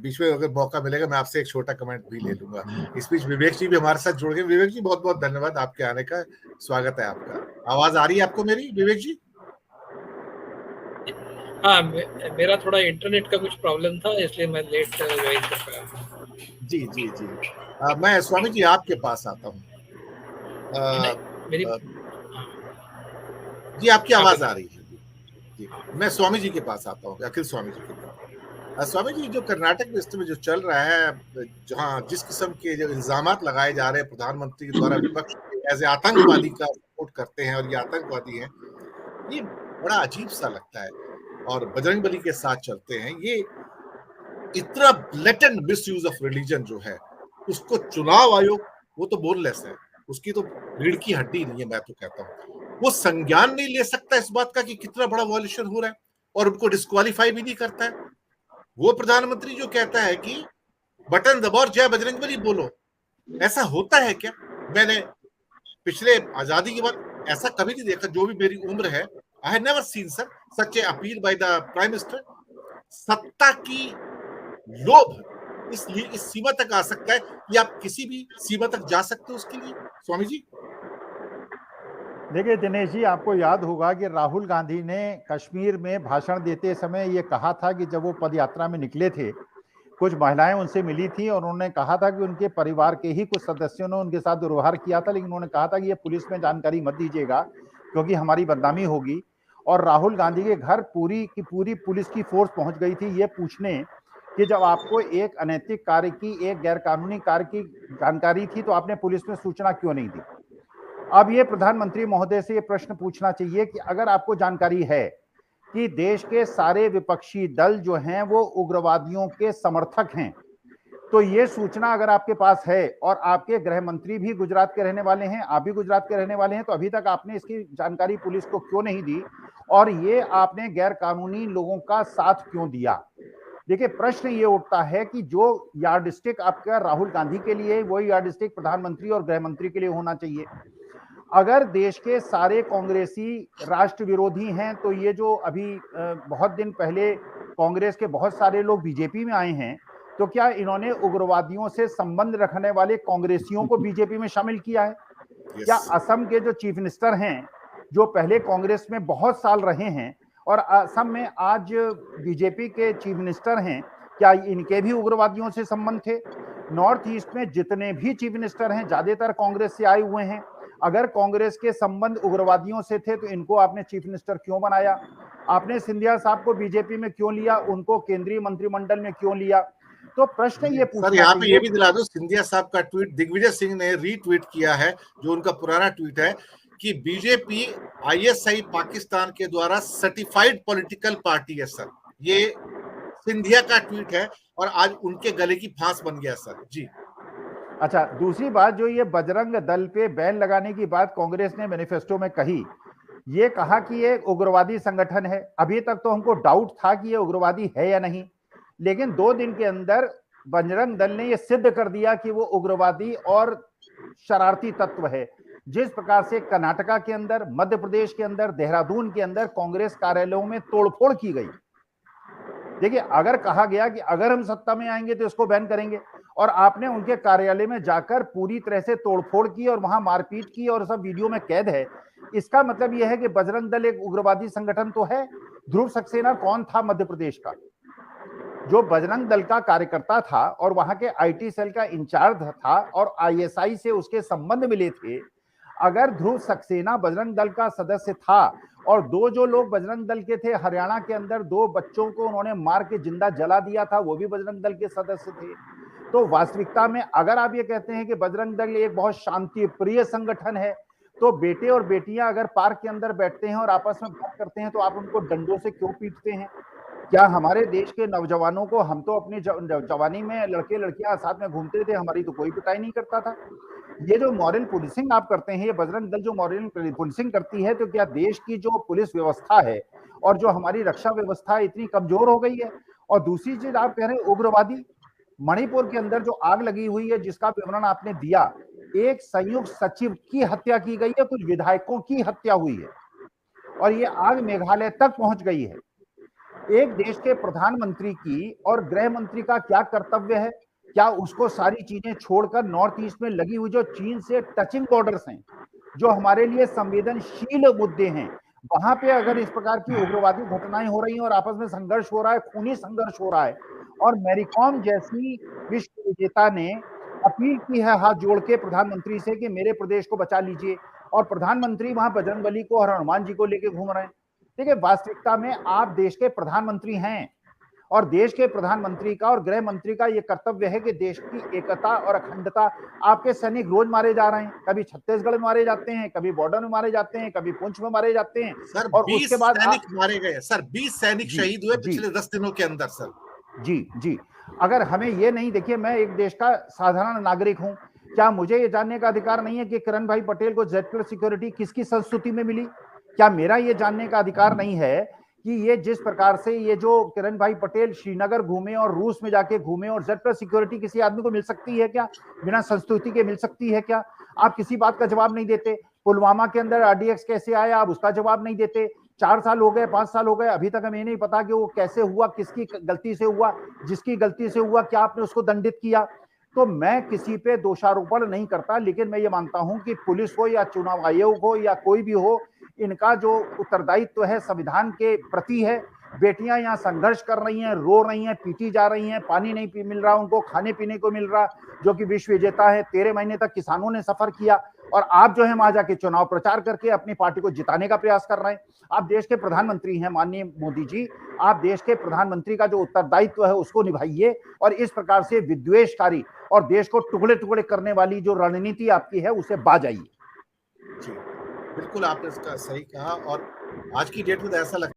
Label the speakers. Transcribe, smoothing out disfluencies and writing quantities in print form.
Speaker 1: बीच में अगर मौका मिलेगा मैं आपसे एक छोटा कमेंट भी ले लूंगा। इस बीच विवेक जी भी हमारे साथ जुड़ गए। विवेक जी बहुत बहुत धन्यवाद आपके आने का, स्वागत है आपका। आवाज आ रही है आपको मेरी विवेक जी?
Speaker 2: हाँ, मेरा थोड़ा इंटरनेट का कुछ प्रॉब्लम था, इसलिए मैं लेट ज्वाइन कर पाया।
Speaker 1: जी जी जी। मैं स्वामी जी आपके पास आता हूँ।
Speaker 2: मेरी
Speaker 1: जी आपकी
Speaker 2: हाँ,
Speaker 1: आवाज आ
Speaker 2: बताइए।
Speaker 1: रही है जी। मैं स्वामी जी के पास आता हूँ, अखिल स्वामी जी के पास। स्वामी जी, जो कर्नाटक में इस समय जो चल रहा है, जहाँ जिस किस्म के जो इल्जामात लगाए जा रहे हैं प्रधानमंत्री के द्वारा विपक्ष एज आतंकवादी का सपोर्ट करते हैं और ये आतंकवादी हैं, ये बड़ा अजीब सा लगता है। और बजरंगबली के साथ चलते हैं, ये इतना blatant miss use of religion जो है, उसको चुनाव आयोग वो तो बोनलेस है, उसकी तो रीढ़ की हड्डी नहीं है। मैं तो कहता हूँ वो संज्ञान नहीं ले सकता इस बात का कि कितना बड़ा वॉल्यूशन हो रहा है, और उनको डिस्क्वालीफाई भी नहीं करता है। वो प्रधानमंत्री जो कहता है कि बटन दबाओ और जय बजरंगबली बोलो, ऐसा होता है क्या? मैंने पिछले आजादी के बाद ऐसा कभी नहीं देखा, जो भी मेरी उम्र है। I have never seen sir such A appeal by the prime minister. सत्ता की लोभ इस सीमा तक आ सकता है कि आप किसी भी सीमा तक जा सकते हो उसके लिए। स्वामी जी,
Speaker 3: देखिए दिनेश जी, आपको याद होगा कि राहुल गांधी ने कश्मीर में भाषण देते समय ये कहा था कि जब वो पदयात्रा में निकले थे, कुछ महिलाएं उनसे मिली थी और उन्होंने कहा था कि उनके परिवार के ही कुछ सदस्यों ने उनके साथ दुर्व्यवहार किया था, लेकिन उन्होंने कहा था कि ये पुलिस में जानकारी मत दीजिएगा क्योंकि हमारी बदनामी होगी। और राहुल गांधी के घर पूरी की पूरी पुलिस की फोर्स पहुंच गई थी ये पूछने कि जब आपको एक अनैतिक कार्य की, एक गैरकानूनी कार्य की जानकारी थी तो आपने पुलिस में सूचना क्यों नहीं दी। अब ये प्रधानमंत्री महोदय से ये प्रश्न पूछना चाहिए कि अगर आपको जानकारी है कि देश के सारे विपक्षी दल जो हैं वो उग्रवादियों के समर्थक हैं, तो ये सूचना अगर आपके पास है और आपके गृह मंत्री भी गुजरात के रहने वाले हैं, आप भी गुजरात के रहने वाले हैं, तो अभी तक आपने इसकी जानकारी पुलिस को क्यों नहीं दी और ये आपने गैर कानूनी लोगों का साथ क्यों दिया। देखिए प्रश्न ये उठता है कि जो यार्डस्टिक आपका राहुल गांधी के लिए, वही यार्डस्टिक प्रधानमंत्री और गृह मंत्री के लिए होना चाहिए। अगर देश के सारे कांग्रेसी राष्ट्र विरोधी हैं तो ये जो अभी बहुत दिन पहले कांग्रेस के बहुत सारे लोग बीजेपी में आए हैं, तो क्या इन्होंने उग्रवादियों से संबंध रखने वाले कांग्रेसियों को बीजेपी में शामिल किया है? क्या असम के जो चीफ मिनिस्टर हैं, जो पहले कांग्रेस में बहुत साल रहे हैं और असम में आज बीजेपी के चीफ मिनिस्टर हैं, क्या इनके भी उग्रवादियों से संबंध थे? नॉर्थ ईस्ट में जितने भी चीफ मिनिस्टर हैं ज्यादातर कांग्रेस से आए हुए हैं। अगर कांग्रेस के संबंध उग्रवादियों से थे तो इनको आपने चीफ मिनिस्टर क्यों बनाया? आपने सिंधिया साहब को बीजेपी में क्यों लिया? उनको केंद्रीय मंत्रिमंडल में क्यों लिया? तो प्रश्न ये पूछना
Speaker 1: सर यहाँ पे
Speaker 3: चाहिए।
Speaker 1: ये भी दिला दो, सिंधिया साहब का ट्वीट दिग्विजय सिंह ने रीट्वीट किया है, जो उनका पुराना ट्वीट है कि बीजेपी आईएसआई पाकिस्तान के द्वारा सर्टिफाइड पॉलिटिकल पार्टी है। सर ये सिंधिया का ट्वीट है और आज उनके गले की फांस बन गया सर जी।
Speaker 3: अच्छा, दूसरी बात, जो ये बजरंग दल पे बैन लगाने की बात कांग्रेस ने मैनिफेस्टो में कही, ये कहा कि ये उग्रवादी संगठन है। अभी तक तो हमको डाउट था कि ये उग्रवादी है या नहीं, लेकिन 2 दिन के अंदर बजरंग दल ने ये सिद्ध कर दिया कि वो उग्रवादी और शरारती तत्व है। जिस प्रकार से कर्नाटका के अंदर, मध्य प्रदेश के अंदर, देहरादून के अंदर कांग्रेस कार्यालयों में तोड़फोड़ की गई। देखिए, अगर कहा गया कि अगर हम सत्ता में आएंगे तो इसको बैन करेंगे, और आपने उनके कार्यालय में जाकर पूरी तरह से तोड़फोड़ की और वहां मारपीट की और सब वीडियो में कैद है, इसका मतलब यह है कि बजरंग दल एक उग्रवादी संगठन तो है। ध्रुव सक्सेना कौन था मध्य प्रदेश का, जो बजरंग दल का कार्यकर्ता था और वहां के आईटी सेल का इंचार्ज था और आईएसआई से उसके संबंध मिले थे? अगर ध्रुव सक्सेना बजरंग दल का सदस्य था और 2 जो लोग बजरंग दल के थे, हरियाणा के अंदर 2 बच्चों को उन्होंने मार के जिंदा जला दिया था, वो भी बजरंग दल के सदस्य थे। तो वास्तविकता में अगर आप ये कहते हैं कि बजरंग दल एक बहुत शांति प्रिय संगठन है, तो बेटे और बेटियां अगर पार्क के अंदर बैठते हैं और आपस में बात करते हैं तो आप उनको डंडों से क्यों पीटते हैं? क्या हमारे देश के नौजवानों को, हम तो अपनी जवानी में लड़के लड़कियां साथ में घूमते थे, हमारी तो कोई पिटाई नहीं करता था। ये जो मॉरल पुलिसिंग आप करते हैं, ये बजरंग दल जो मॉरल पुलिसिंग करती है, तो क्या देश की जो पुलिस व्यवस्था है और जो हमारी रक्षा व्यवस्था इतनी कमजोर हो गई है? और दूसरी चीज आप कह रहे हैं उग्रवादी, मणिपुर के अंदर जो आग लगी हुई है जिसका विवरण आपने दिया, एक संयुक्त सचिव की हत्या की गई है, कुछ विधायकों की हत्या हुई है और ये आग मेघालय तक पहुंच गई है। एक देश के प्रधानमंत्री की और गृह मंत्री का क्या कर्तव्य है? क्या उसको सारी चीजें छोड़कर नॉर्थ ईस्ट में लगी हुई जो चीन से टचिंग बॉर्डर्स हैं, जो हमारे लिए संवेदनशील मुद्दे हैं, वहां पे अगर इस प्रकार की उग्रवादी घटनाएं हो रही हैं और आपस में संघर्ष हो रहा है, खूनी संघर्ष हो रहा है, और मैरी कॉम जैसी विश्व विजेता ने अपील की है हाथ जोड़ के प्रधानमंत्री से कि मेरे प्रदेश को बचा लीजिए, और प्रधानमंत्री वहां बजरंगबली को और हनुमान जी को लेके घूम रहे हैं। देखिए, वास्तविकता में आप देश के प्रधानमंत्री हैं, और देश के प्रधानमंत्री का और गृह मंत्री का यह कर्तव्य है कि देश की एकता और अखंडता। आपके सैनिक रोज मारे जा रहे हैं, कभी छत्तीसगढ़ में मारे जाते हैं, कभी बॉर्डर में मारे जाते हैं, कभी पुंछ में मारे जाते हैं।
Speaker 1: सर
Speaker 3: और
Speaker 1: 20
Speaker 3: उसके बाद
Speaker 1: सैनिक मारे गए सर, 20 सैनिक
Speaker 3: जी,
Speaker 1: शहीद हुए
Speaker 3: जी,
Speaker 1: पिछले 10 दिनों के अंदर सर।
Speaker 3: जी जी। अगर हमें ये नहीं, देखिए मैं एक देश का साधारण नागरिक हूं, क्या मुझे ये जानने का अधिकार नहीं है कि किरण भाई पटेल को Z+ सिक्योरिटी किसकी संस्तुति में मिली? क्या मेरा ये जानने का अधिकार नहीं है कि ये जिस प्रकार से ये जो किरण भाई पटेल श्रीनगर घूमे और रूस में जाके घूमे, और Z+ सिक्योरिटी किसी आदमी को मिल सकती है क्या? बिना संस्तुति के मिल सकती है क्या? आप किसी बात का जवाब नहीं देते। पुलवामा के अंदर RDX कैसे आया, आप उसका जवाब नहीं देते। 4 साल हो गए, 5 साल हो गए, अभी तक हमें ये नहीं पता कि वो कैसे हुआ, किसकी गलती से हुआ, जिसकी गलती से हुआ क्या आपने उसको दंडित किया। तो मैं किसी पे दोषारोपण नहीं करता, लेकिन मैं ये मानता हूं कि पुलिस हो या चुनाव आयोग हो या कोई भी हो, इनका जो उत्तरदायित्व है संविधान के प्रति है। बेटियां यहाँ संघर्ष कर रही हैं, रो रही हैं, पीटी जा रही हैं, पानी नहीं मिल रहा उनको, खाने पीने को मिल रहा, जो कि विश्व विजेता है। 13 महीने तक किसानों ने सफर किया, और आप जो है वहां जाके चुनाव प्रचार करके अपनी पार्टी को जिताने का प्रयास कर रहे हैं। आप देश के प्रधानमंत्री हैं माननीय मोदी जी, आप देश के प्रधानमंत्री का जो उत्तरदायित्व है उसको निभाइए, और इस प्रकार से विद्वेषकारी और देश को टुकड़े टुकड़े करने वाली जो रणनीति आपकी है उसे बाज आइए।
Speaker 1: जी, बिल्कुल आपने इसका सही कहा, और आज की डेट में तो ऐसा लगता